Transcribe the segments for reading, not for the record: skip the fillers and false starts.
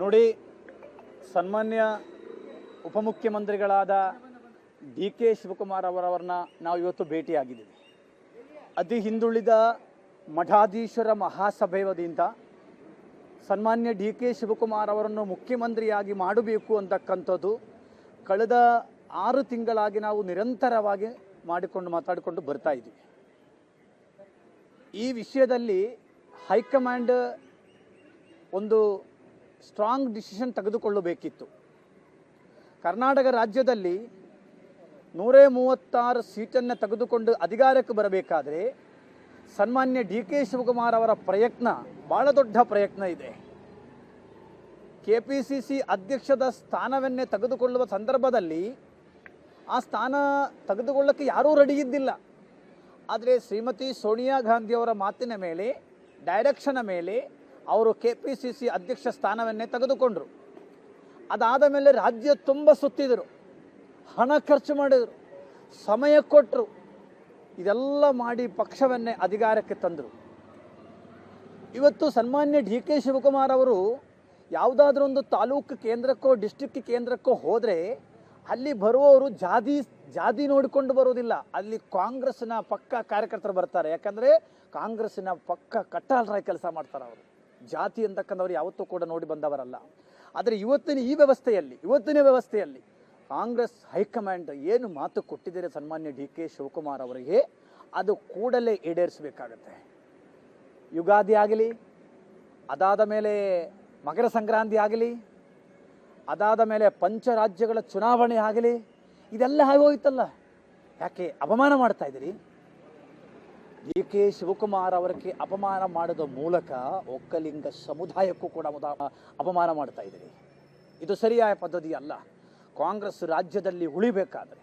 ನೋಡಿ, ಸನ್ಮಾನ್ಯ ಉಪಮುಖ್ಯಮಂತ್ರಿಗಳಾದ D K Shivakumar ಅವರನ್ನ ನಾವು ಇವತ್ತು ಭೇಟಿಯಾಗಿದ್ದೀವಿ. ಅತಿ ಹಿಂದುಳಿದ ಮಠಾಧೀಶರ ಮಹಾಸಭೆ ವತಿಯಿಂದ ಸನ್ಮಾನ್ಯ ಡಿ ಕೆ ಶಿವಕುಮಾರ್ ಅವರನ್ನು ಮುಖ್ಯಮಂತ್ರಿಯಾಗಿ ಮಾಡಬೇಕು ಅಂತಕ್ಕಂಥದ್ದು ಕಳೆದ 6 ತಿಂಗಳಾಗಿ ನಾವು ನಿರಂತರವಾಗಿ ಮಾತಾಡಿಕೊಂಡು ಬರ್ತಾ ಇದ್ದೀವಿ. ಈ ವಿಷಯದಲ್ಲಿ ಹೈಕಮಾಂಡ್ ಒಂದು ಸ್ಟ್ರಾಂಗ್ ಡಿಸಿಷನ್ ತೆಗೆದುಕೊಳ್ಳಬೇಕಿತ್ತು. ಕರ್ನಾಟಕ ರಾಜ್ಯದಲ್ಲಿ 136 ಸೀಟನ್ನು ತೆಗೆದುಕೊಂಡು ಅಧಿಕಾರಕ್ಕೆ ಬರಬೇಕಾದ್ರೆ ಸನ್ಮಾನ್ಯ ಡಿ ಕೆ ಶಿವಕುಮಾರ್ ಅವರ ಪ್ರಯತ್ನ ಬಹಳ ದೊಡ್ಡ ಪ್ರಯತ್ನ ಇದೆ. KPCC ಅಧ್ಯಕ್ಷದ ಸ್ಥಾನವನ್ನೇ ತೆಗೆದುಕೊಳ್ಳುವ ಸಂದರ್ಭದಲ್ಲಿ ಆ ಸ್ಥಾನ ತೆಗೆದುಕೊಳ್ಳಕ್ಕೆ ಯಾರೂ ರೆಡಿ ಇದ್ದಿಲ್ಲ. ಆದರೆ ಶ್ರೀಮತಿ ಸೋನಿಯಾ ಗಾಂಧಿಯವರ ಮಾತಿನ ಮೇಲೆ, ಡೈರೆಕ್ಷನ್ ಮೇಲೆ ಅವರು KPCC ಅಧ್ಯಕ್ಷ ಸ್ಥಾನವನ್ನೇ ತೆಗೆದುಕೊಂಡರು. ಅದಾದ ಮೇಲೆ ರಾಜ್ಯ ತುಂಬ ಸುತ್ತಿದರು, ಹಣ ಖರ್ಚು ಮಾಡಿದರು, ಸಮಯ ಕೊಟ್ಟರು, ಇದೆಲ್ಲ ಮಾಡಿ ಪಕ್ಷವನ್ನೇ ಅಧಿಕಾರಕ್ಕೆ ತಂದರು. ಇವತ್ತು ಸನ್ಮಾನ್ಯ ಡಿ ಕೆ ಶಿವಕುಮಾರ್ ಅವರು ಯಾವುದಾದ್ರೂ ಒಂದು ತಾಲೂಕು ಕೇಂದ್ರಕ್ಕೋ ಡಿಸ್ಟ್ರಿಕ್ಟ್ ಕೇಂದ್ರಕ್ಕೋ ಹೋದರೆ ಅಲ್ಲಿ ಬರುವವರು ಜಾತಿ ನೋಡಿಕೊಂಡು ಬರೋದಿಲ್ಲ. ಅಲ್ಲಿ ಕಾಂಗ್ರೆಸ್ನ ಪಕ್ಕ ಕಾರ್ಯಕರ್ತರು ಬರ್ತಾರೆ. ಯಾಕಂದರೆ ಕಾಂಗ್ರೆಸ್ಸಿನ ಪಕ್ಕ ಕಟ್ಟಾಳರಾಗಿ ಕೆಲಸ ಮಾಡ್ತಾರೆ. ಅವರು ಜಾತಿ ಅಂತಕ್ಕಂಥವ್ರು ಯಾವತ್ತೂ ಕೂಡ ನೋಡಿ ಬಂದವರಲ್ಲ. ಆದರೆ ಇವತ್ತಿನ ವ್ಯವಸ್ಥೆಯಲ್ಲಿ ಕಾಂಗ್ರೆಸ್ ಹೈಕಮಾಂಡ್ ಏನು ಮಾತು ಕೊಟ್ಟಿದ್ದಾರೆ ಸನ್ಮಾನ್ಯ ಡಿ ಕೆ ಶಿವಕುಮಾರ್ ಅವರಿಗೆ, ಅದು ಕೂಡಲೇ ಈಡೇರಿಸಬೇಕಾಗತ್ತೆ. ಯುಗಾದಿ ಆಗಲಿ, ಅದಾದ ಮೇಲೆ ಮಕರ ಸಂಕ್ರಾಂತಿ ಆಗಲಿ, ಅದಾದ ಮೇಲೆ ಪಂಚರಾಜ್ಯಗಳ ಚುನಾವಣೆ ಆಗಲಿ, ಇದೆಲ್ಲ ಆಗೋಯ್ತಲ್ಲ. ಯಾಕೆ ಅಪಮಾನ ಮಾಡ್ತಾ ಇದ್ದೀರಿ? ಡಿ ಕೆ ಶಿವಕುಮಾರ್ ಅವರಿಗೆ ಅಪಮಾನ ಮಾಡೋದ ಮೂಲಕ ಒಕ್ಕಲಿಂಗ ಸಮುದಾಯಕ್ಕೂ ಕೂಡ ಅಪಮಾನ ಮಾಡ್ತಾ ಇದ್ದೀರಿ. ಇದು ಸರಿಯಾದ ಪದ್ಧತಿ ಅಲ್ಲ. ಕಾಂಗ್ರೆಸ್ ರಾಜ್ಯದಲ್ಲಿ ಉಳಿಬೇಕಾದ್ರೆ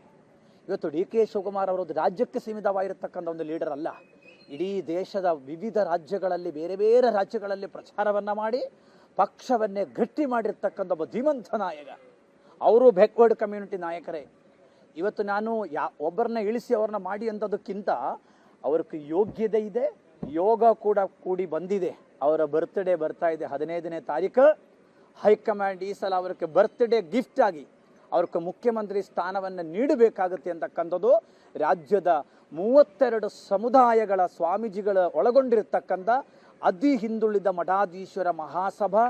ಇವತ್ತು ಡಿ ಕೆ ಶಿವಕುಮಾರ್ ಅವರದ್ದು ರಾಜ್ಯಕ್ಕೆ ಸೀಮಿತವಾಗಿರತಕ್ಕಂಥ ಒಂದು ಲೀಡರ್ ಅಲ್ಲ. ಇಡೀ ದೇಶದ ವಿವಿಧ ರಾಜ್ಯಗಳಲ್ಲಿ, ಬೇರೆ ಬೇರೆ ರಾಜ್ಯಗಳಲ್ಲಿ ಪ್ರಚಾರವನ್ನು ಮಾಡಿ ಪಕ್ಷವನ್ನೇ ಗಟ್ಟಿ ಮಾಡಿರ್ತಕ್ಕಂಥ ಒಬ್ಬ ಧೀಮಂತ ನಾಯಕ. ಅವರು ಬ್ಯಾಕ್ವರ್ಡ್ ಕಮ್ಯುನಿಟಿ ನಾಯಕರೇ. ಇವತ್ತು ನಾನು ಒಬ್ಬರನ್ನ ಇಳಿಸಿ ಅವ್ರನ್ನ ಮಾಡಿ ಅಂಥದಕ್ಕಿಂತ ಅವ್ರಿಗೆ ಯೋಗ್ಯತೆ ಇದೆ, ಯೋಗ ಕೂಡ ಕೂಡಿ ಬಂದಿದೆ. ಅವರ ಬರ್ತ್ಡೇ ಬರ್ತಾ ಇದೆ 15ನೇ ತಾರೀಕು. ಹೈಕಮಾಂಡ್ ಈ ಸಲ ಅವ್ರಿಗೆ ಬರ್ತ್ಡೇ ಗಿಫ್ಟ್ ಆಗಿ ಅವ್ರಿಗೆ ಮುಖ್ಯಮಂತ್ರಿ ಸ್ಥಾನವನ್ನು ನೀಡಬೇಕಾಗುತ್ತೆ ಅಂತಕ್ಕಂಥದ್ದು ರಾಜ್ಯದ 32 ಸಮುದಾಯಗಳ ಸ್ವಾಮೀಜಿಗಳ ಒಳಗೊಂಡಿರತಕ್ಕಂಥ ಅತಿ ಹಿಂದುಳಿದ ಮಠಾಧೀಶ್ವರ ಮಹಾಸಭಾ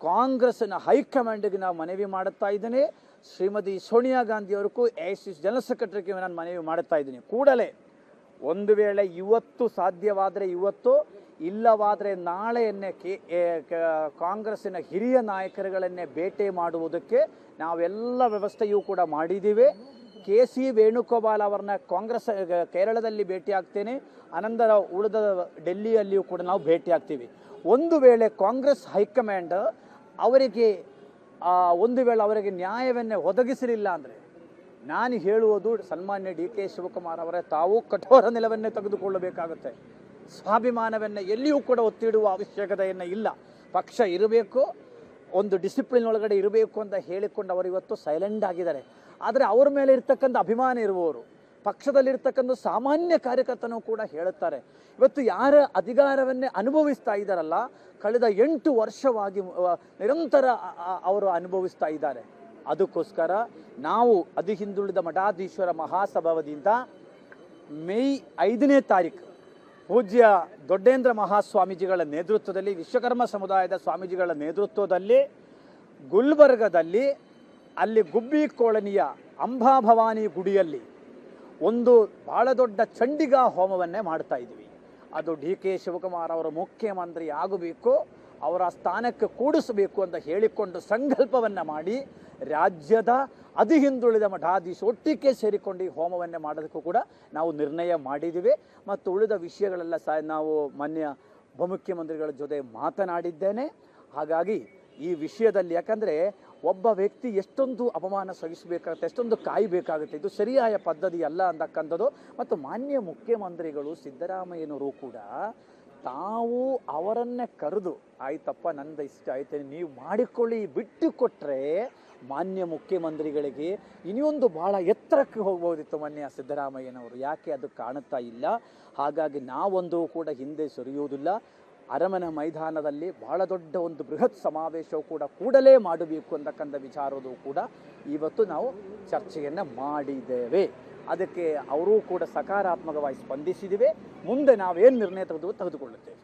ಕಾಂಗ್ರೆಸ್ನ ಹೈಕಮಾಂಡ್ಗೆ ನಾವು ಮನವಿ ಮಾಡುತ್ತಾ ಇದ್ದೇನೆ. ಶ್ರೀಮತಿ ಸೋನಿಯಾ ಗಾಂಧಿ ಅವ್ರಿಗೂ AICC ಜನರಲ್ ಸೆಕ್ರೆಟರಿಗೆ ನಾನು ಮನವಿ ಮಾಡುತ್ತಾ ಇದ್ದೀನಿ. ಕೂಡಲೇ ಒಂದು ವೇಳೆ ಇವತ್ತು ಸಾಧ್ಯವಾದರೆ ಇವತ್ತು, ಇಲ್ಲವಾದರೆ ನಾಳೆಯನ್ನೇ ಕಾಂಗ್ರೆಸ್ಸಿನ ಹಿರಿಯ ನಾಯಕರುಗಳನ್ನೇ ಭೇಟಿ ಮಾಡುವುದಕ್ಕೆ ನಾವೆಲ್ಲ ವ್ಯವಸ್ಥೆಯೂ ಕೂಡ ಮಾಡಿದ್ದೀವಿ. KC ವೇಣುಗೋಪಾಲ್ ಅವರನ್ನ ಕಾಂಗ್ರೆಸ್ ಕೇರಳದಲ್ಲಿ ಭೇಟಿ ಆಗ್ತೇನೆ, ಅನಂತರ ಉಳಿದ ಡೆಲ್ಲಿಯಲ್ಲಿಯೂ ಕೂಡ ನಾವು ಭೇಟಿ ಆಗ್ತೀವಿ. ಒಂದು ವೇಳೆ ಕಾಂಗ್ರೆಸ್ ಹೈಕಮಾಂಡ್ ಅವರಿಗೆ ನ್ಯಾಯವನ್ನೇ ಒದಗಿಸಲಿಲ್ಲ ಅಂದರೆ ನಾನು ಹೇಳುವುದು ಸನ್ಮಾನ್ಯ ಡಿ ಕೆ ಶಿವಕುಮಾರ್ ಅವರೇ ತಾವು ಕಠೋರ ನಿಲುವನ್ನೇ ತೆಗೆದುಕೊಳ್ಳಬೇಕಾಗುತ್ತೆ. ಸ್ವಾಭಿಮಾನವನ್ನು ಎಲ್ಲಿಯೂ ಕೂಡ ಒತ್ತಿಡುವ ಅವಶ್ಯಕತೆಯನ್ನು ಇಲ್ಲ. ಪಕ್ಷ ಇರಬೇಕು, ಒಂದು ಡಿಸಿಪ್ಲಿನ್ ಒಳಗಡೆ ಇರಬೇಕು ಅಂತ ಹೇಳಿಕೊಂಡು ಅವರು ಇವತ್ತು ಸೈಲೆಂಟ್ ಆಗಿದ್ದಾರೆ. ಆದರೆ ಅವರ ಮೇಲೆ ಇರ್ತಕ್ಕಂಥ ಅಭಿಮಾನ ಇರುವವರು, ಪಕ್ಷದಲ್ಲಿರ್ತಕ್ಕಂಥ ಸಾಮಾನ್ಯ ಕಾರ್ಯಕರ್ತನೂ ಕೂಡ ಹೇಳುತ್ತಾರೆ. ಇವತ್ತು ಯಾರ ಅಧಿಕಾರವನ್ನೇ ಅನುಭವಿಸ್ತಾ ಇದ್ದಾರಲ್ಲ, ಕಳೆದ 8 ವರ್ಷವಾಗಿ ನಿರಂತರ ಅವರು ಅನುಭವಿಸ್ತಾ ಇದ್ದಾರೆ. ಅದಕ್ಕೋಸ್ಕರ ನಾವು ಅತಿ ಹಿಂದುಳಿದ ಮಠಾಧೀಶ್ವರ ಮಹಾಸಭಾವದಿಂದ ಮೇ 5ನೇ ತಾರೀಕು ಪೂಜ್ಯ ದೊಡ್ಡೇಂದ್ರ ಮಹಾಸ್ವಾಮೀಜಿಗಳ ನೇತೃತ್ವದಲ್ಲಿ, ವಿಶ್ವಕರ್ಮ ಸಮುದಾಯದ ಸ್ವಾಮೀಜಿಗಳ ನೇತೃತ್ವದಲ್ಲಿ ಗುಲ್ಬರ್ಗದಲ್ಲಿ ಅಲ್ಲಿ ಗುಬ್ಬಿ ಕಾಲೋನಿಯ ಅಂಬಾಭವಾನಿ ಗುಡಿಯಲ್ಲಿ ಒಂದು ಬಹಳ ದೊಡ್ಡ ಚಂಡಿಗಾ ಹೋಮವನ್ನೇ ಮಾಡ್ತಾ ಇದ್ದೀವಿ. ಅದು ಡಿ ಕೆ ಶಿವಕುಮಾರ್ ಅವರು ಮುಖ್ಯಮಂತ್ರಿ ಆಗಬೇಕು, ಅವರ ಸ್ಥಾನಕ್ಕೆ ಕೂಡಿಸಬೇಕು ಅಂತ ಹೇಳಿಕೊಂಡು ಸಂಕಲ್ಪವನ್ನು ಮಾಡಿ ರಾಜ್ಯದ ಅತಿ ಹಿಂದುಳಿದ ಮಠಾಧೀಶ ಒಟ್ಟಿಗೆ ಸೇರಿಕೊಂಡು ಈ ಹೋಮವನ್ನೇ ಮಾಡೋದಕ್ಕೂ ಕೂಡ ನಾವು ನಿರ್ಣಯ ಮಾಡಿದ್ದೀವಿ. ಮತ್ತು ಉಳಿದ ವಿಷಯಗಳೆಲ್ಲ ನಾವು ಮಾನ್ಯ ಉಪಮುಖ್ಯಮಂತ್ರಿಗಳ ಜೊತೆ ಮಾತನಾಡಿದ್ದೇನೆ. ಹಾಗಾಗಿ ಈ ವಿಷಯದಲ್ಲಿ, ಯಾಕಂದರೆ ಒಬ್ಬ ವ್ಯಕ್ತಿ ಎಷ್ಟೊಂದು ಅಪಮಾನ ಸಹಿಸಬೇಕಾಗುತ್ತೆ, ಎಷ್ಟೊಂದು ಕಾಯಬೇಕಾಗುತ್ತೆ, ಇದು ಸರಿಯಾದ ಪದ್ಧತಿ ಅಲ್ಲ ಅಂತಕ್ಕಂಥದ್ದು. ಮತ್ತು ಮಾನ್ಯ ಮುಖ್ಯಮಂತ್ರಿಗಳು ಸಿದ್ದರಾಮಯ್ಯನವರು ಕೂಡ ತಾವು ಅವರನ್ನೇ ಕರೆದು, ಆಯ್ತಪ್ಪ ನಂದು ಇಷ್ಟ ಆಯ್ತು ನೀವು ಮಾಡಿಕೊಳ್ಳಿ ಬಿಟ್ಟು ಕೊಟ್ಟರೆ ಮಾನ್ಯ ಮುಖ್ಯಮಂತ್ರಿಗಳಿಗೆ ಇನ್ನೊಂದು ಭಾಳ ಎತ್ತರಕ್ಕೆ ಹೋಗ್ಬೋದಿತ್ತು ಮಾನ್ಯ ಸಿದ್ದರಾಮಯ್ಯನವರು. ಯಾಕೆ ಅದು ಕಾಣುತ್ತಾ ಇಲ್ಲ? ಹಾಗಾಗಿ ನಾವೊಂದು ಕೂಡ ಹಿಂದೆ ಸರಿಯುವುದಿಲ್ಲ. ಅರಮನೆ ಮೈದಾನದಲ್ಲಿ ಬಹಳ ದೊಡ್ಡ ಒಂದು ಬೃಹತ್ ಸಮಾವೇಶವು ಕೂಡ ಕೂಡಲೇ ಮಾಡಬೇಕು ಅಂತಕ್ಕಂಥ ವಿಚಾರವೂ ಕೂಡ ಇವತ್ತು ನಾವು ಚರ್ಚೆಯನ್ನು ಮಾಡಿದ್ದೇವೆ. ಅದಕ್ಕೆ ಅವರೂ ಕೂಡ ಸಕಾರಾತ್ಮಕವಾಗಿ ಸ್ಪಂದಿಸಿದ್ದೇವೆ. ಮುಂದೆ ನಾವೇನು ನಿರ್ಣಯ ತೆಗೆದುಕೊಳ್ಳುತ್ತೇವೆ.